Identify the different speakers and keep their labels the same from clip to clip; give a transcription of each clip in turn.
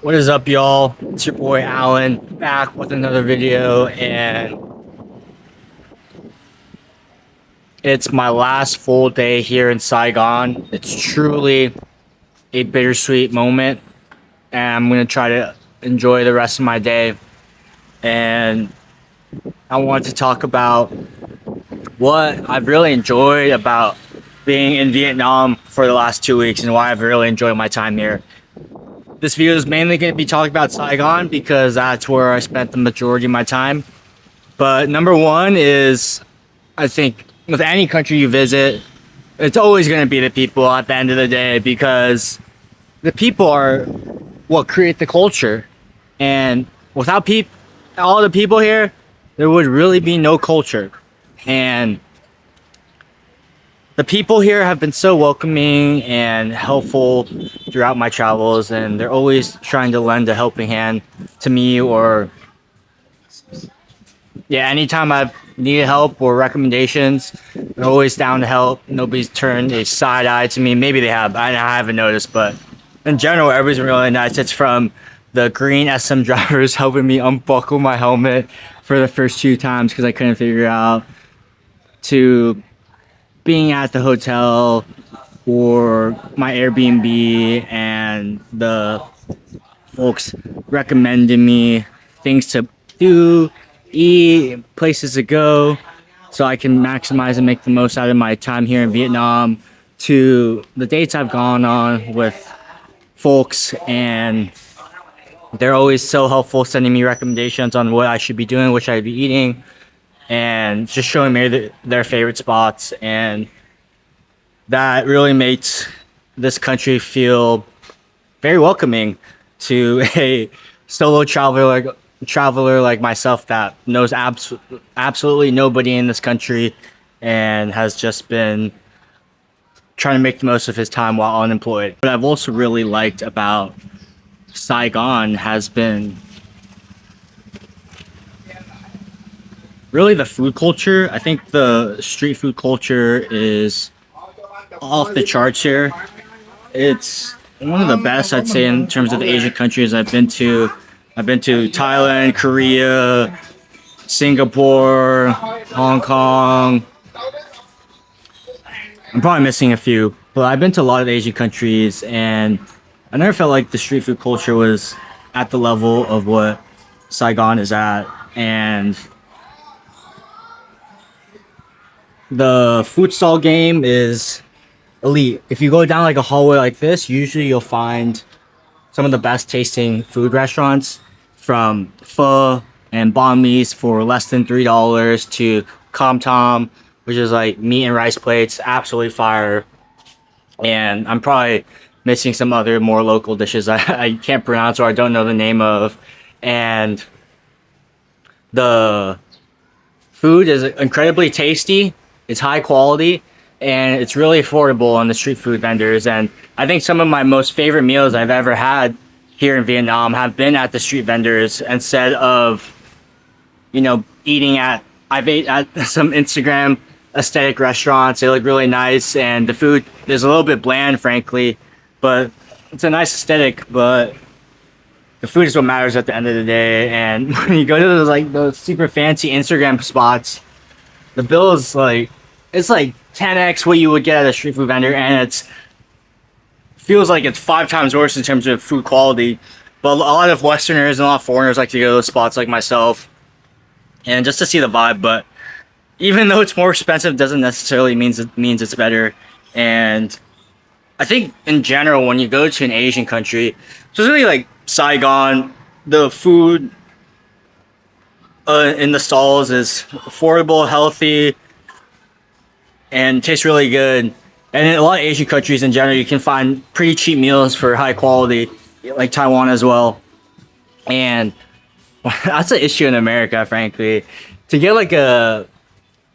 Speaker 1: What is up, y'all? It's your boy Alan back with another video, and it's my last full day here in Saigon. It's truly a bittersweet moment, and I'm gonna try to enjoy the rest of my day. And I want to talk about what I've really enjoyed about being in Vietnam for the last 2 weeks and why I've really enjoyed my time here. This video is mainly going to be talking about Saigon because that's where I spent the majority of my time. But number one is, I think with any country you visit, it's always going to be the people at the end of the day, because the people are what create the culture. And without all the people here, there would really be no culture. And the people here have been so welcoming and helpful throughout my travels, and they're always trying to lend a helping hand to me, or yeah, anytime I've needed help or recommendations, they're always down to help. Nobody's turned a side eye to me. Maybe they have. I haven't noticed, but in general, everybody's been really nice. It's from the green SM drivers helping me unbuckle my helmet for the first few times because I couldn't figure it out, to being at the hotel or my Airbnb and the folks recommending me things to do, eat, places to go, so I can maximize and make the most out of my time here in Vietnam, to the dates I've gone on with folks, and they're always so helpful, sending me recommendations on what I should be doing, what should I be eating, and just showing me their favorite spots. And that really makes this country feel very welcoming to a solo traveler like myself that knows absolutely nobody in this country and has just been trying to make the most of his time while unemployed. What I've also really liked about Saigon has been really the food culture. I think the street food culture is off the charts here. It's one of the best, I'd say, in terms of the Asian countries I've been to. I've been to Thailand, Korea, Singapore, Hong Kong. I'm probably missing a few, but I've been to a lot of Asian countries, and I never felt like the street food culture was at the level of what Saigon is at. And the food stall game is elite. If you go down like a hallway like this, usually you'll find some of the best tasting food restaurants, from pho and banh mi's for less than $3 to com tom, which is like meat and rice plates, absolutely fire. And I'm probably missing some other more local dishes I can't pronounce or I don't know the name of. And the food is incredibly tasty, it's high quality, and it's really affordable on the street food vendors. And I think some of my most favorite meals I've ever had here in Vietnam have been at the street vendors instead of, eating at. I've ate at some Instagram aesthetic restaurants. They look really nice, and the food is a little bit bland, frankly, but it's a nice aesthetic. But the food is what matters at the end of the day. And when you go to those super fancy Instagram spots, the bill is it's like 10x what you would get at a street food vendor, and it's feels like it's 5 times worse in terms of food quality. But a lot of Westerners and a lot of foreigners like to go to those spots like myself, and just to see the vibe. But even though it's more expensive, doesn't necessarily means it's better. And I think in general, when you go to an Asian country, specifically like Saigon, the food in the stalls is affordable, healthy, and tastes really good. And in a lot of Asian countries in general, you can find pretty cheap meals for high quality, like Taiwan as well. And that's an issue in America, frankly. To get like a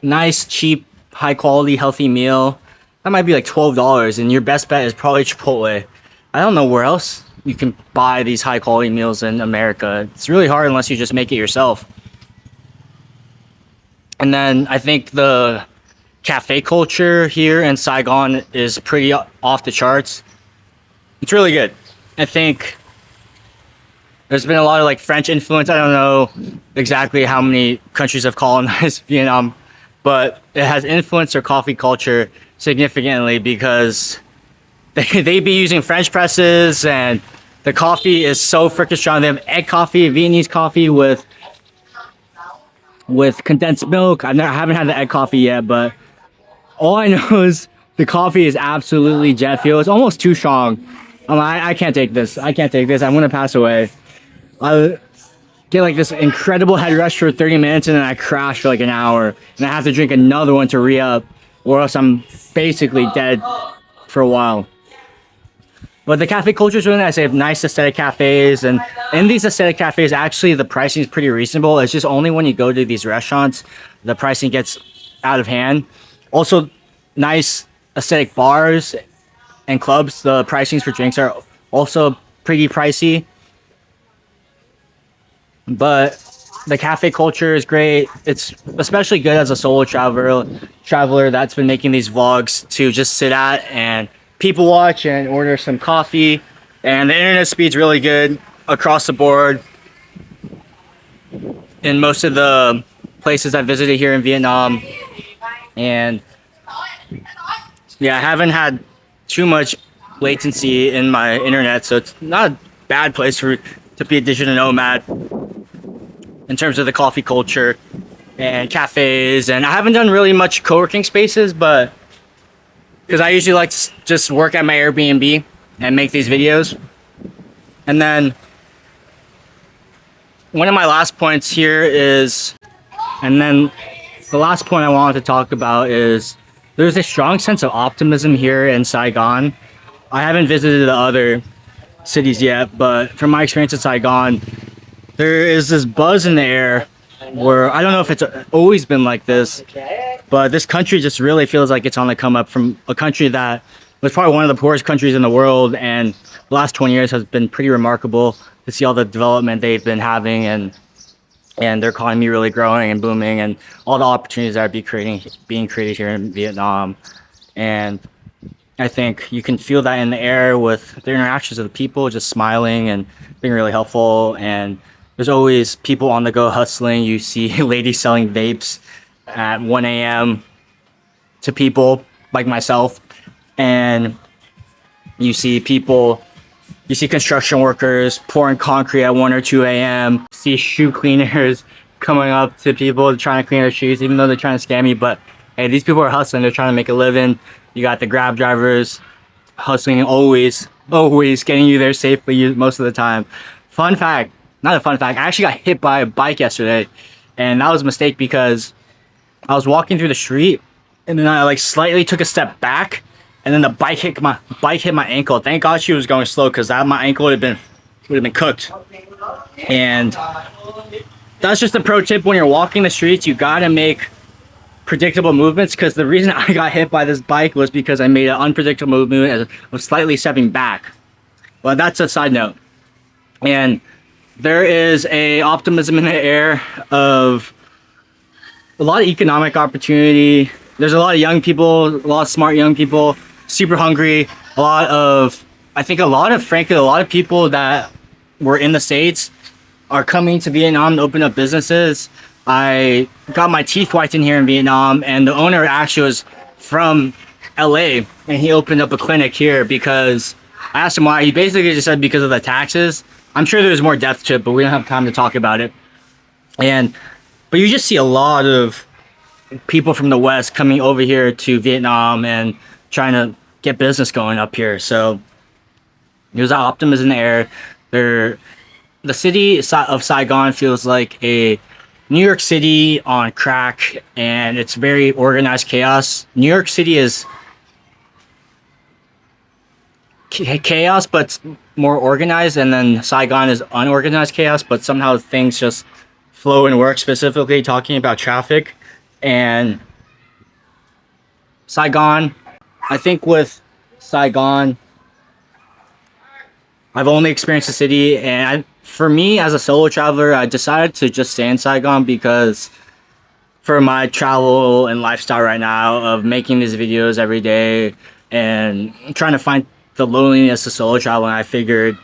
Speaker 1: nice, cheap, high quality, healthy meal, that might be like $12, and your best bet is probably Chipotle. I don't know where else you can buy these high quality meals in America. It's really hard unless you just make it yourself. And then I think the cafe culture here in Saigon is pretty off the charts. It's really good. I think There's been a lot of like French influence. I don't know exactly how many countries have colonized Vietnam, but it has influenced their coffee culture significantly because they be using French presses and the coffee is so freaking strong. They have egg coffee, Vietnamese coffee with condensed milk. I haven't had the egg coffee yet, but all I know is the coffee is absolutely jet fuel. It's almost too strong. I can't take this. I can't take this. I'm gonna pass away. I get like this incredible head rush for 30 minutes and then I crash for like an hour and I have to drink another one to re-up or else I'm basically dead for a while. But the cafe culture is really nice. They have nice aesthetic cafes, and in these aesthetic cafes, actually the pricing is pretty reasonable. It's just only when you go to these restaurants, the pricing gets out of hand. Also, nice aesthetic bars and clubs, the pricings for drinks are also pretty pricey. But the cafe culture is great. It's especially good as a solo traveler that's been making these vlogs to just sit at and people watch and order some coffee. And the internet speed's really good across the board in most of the places I visited here in Vietnam. And yeah, I haven't had too much latency in my internet, so it's not a bad place to be a digital nomad in terms of the coffee culture and cafes. And I haven't done really much co-working spaces, but because I usually like to just work at my Airbnb and make these videos. And then one of my last points here is, and then the last point I wanted to talk about is there's a strong sense of optimism here in Saigon. I haven't visited the other cities yet, but from my experience in Saigon, there is this buzz in the air where I don't know if it's always been like this, but this country just really feels like it's on the come up from a country that was probably one of the poorest countries in the world, and the last 20 years has been pretty remarkable to see all the development they've been having and their economy really growing and booming and all the opportunities that are being created here in Vietnam. And I think you can feel that in the air with the interactions of the people just smiling and being really helpful. And there's always people on the go hustling. You see ladies selling vapes at 1 a.m. to people like myself. And you see construction workers pouring concrete at 1 or 2 a.m. You see shoe cleaners coming up to people trying to clean their shoes, even though they're trying to scam you. But hey, these people are hustling. They're trying to make a living. You got the Grab drivers hustling, always getting you there safely most of the time. Fun fact, not a fun fact, I actually got hit by a bike yesterday. And that was a mistake because I was walking through the street and then I like slightly took a step back. And then the bike hit my ankle. Thank God she was going slow because my ankle would have been cooked. And that's just a pro tip when you're walking the streets. You gotta make predictable movements, because the reason I got hit by this bike was because I made an unpredictable movement and was slightly stepping back. Well, that's a side note. And there is a optimism in the air of a lot of economic opportunity. There's a lot of young people, a lot of smart young people, super hungry. Frankly, a lot of people that were in the States are coming to Vietnam to open up businesses. I got my teeth whitened here in Vietnam, and the owner actually was from LA, and he opened up a clinic here because I asked him why. He basically just said because of the taxes. I'm sure there's more depth to it, but we don't have time to talk about it. But you just see a lot of people from the West coming over here to Vietnam and trying to get business going up here. So there's optimism in the air. The city of Saigon feels like a New York City on crack, and it's very organized chaos. New York City is chaos, but more organized, and then Saigon is unorganized chaos, but somehow things just flow and work, specifically talking about traffic. And Saigon, I think with Saigon, I've only experienced the city, and for me as a solo traveler, I decided to just stay in Saigon because for my travel and lifestyle right now of making these videos every day and trying to find the loneliness of solo traveling, I figured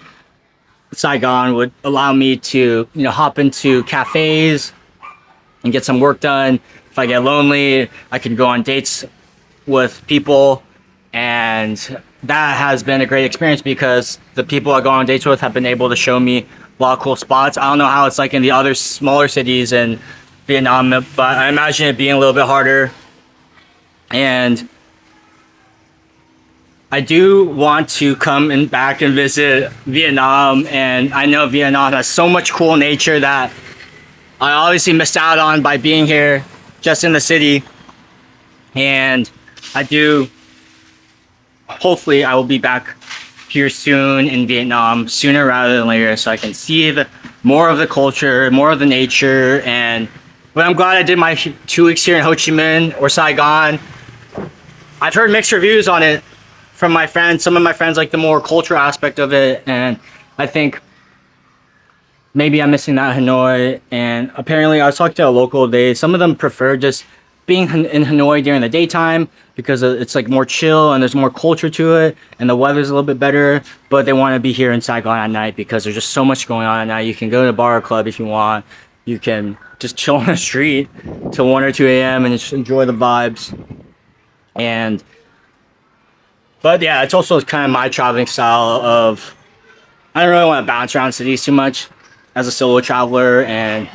Speaker 1: Saigon would allow me to, hop into cafes and get some work done. If I get lonely, I can go on dates with people, and that has been a great experience because the people I go on dates with have been able to show me a lot of cool spots. I don't know how it's like in the other smaller cities in Vietnam, but I imagine it being a little bit harder. And I do want to come and back and visit Vietnam, and I know Vietnam has so much cool nature that I obviously missed out on by being here just in the city. And I do, hopefully I will be back here soon in Vietnam, sooner rather than later, so I can see more of the culture, more of the nature. But I'm glad I did my 2 weeks here in Ho Chi Minh or Saigon. I've heard mixed reviews on it from my friends. Some of my friends like the more cultural aspect of it, and I think maybe I'm missing that Hanoi. And apparently I was talking to a local, some of them prefer just being in Hanoi during the daytime because it's like more chill and there's more culture to it and the weather's a little bit better, but they want to be here in Saigon at night because there's just so much going on at night. You can go to a bar or club if you want. You can just chill on the street till 1 or 2 a.m. and just enjoy the vibes. But yeah, it's also kind of my traveling style of, I don't really want to bounce around cities too much as a solo traveler, and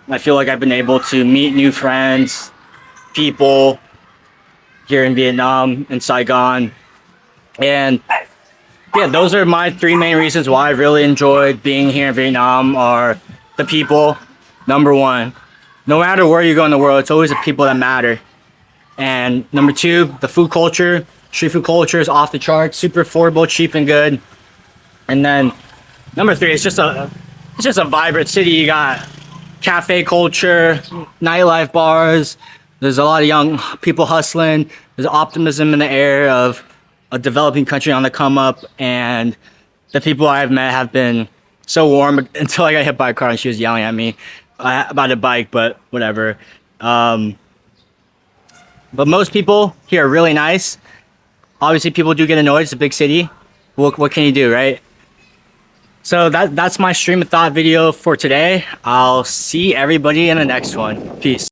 Speaker 1: I feel like I've been able to meet new friends, people here in Vietnam and Saigon. And yeah, those are my 3 main reasons why I really enjoyed being here in Vietnam are the people, number 1. No matter where you go in the world, it's always the people that matter. And number 2, the food culture. Street food culture is off the charts, super affordable, cheap and good. And then number 3, it's just a vibrant city. You got cafe culture, nightlife, bars. There's a lot of young people hustling. There's optimism in the air of a developing country on the come up. And the people I've met have been so warm until I got hit by a car and she was yelling at me about a bike, but whatever. But most people here are really nice. Obviously, people do get annoyed. It's a big city. What can you do, right? So that's my stream of thought video for today. I'll see everybody in the next one. Peace.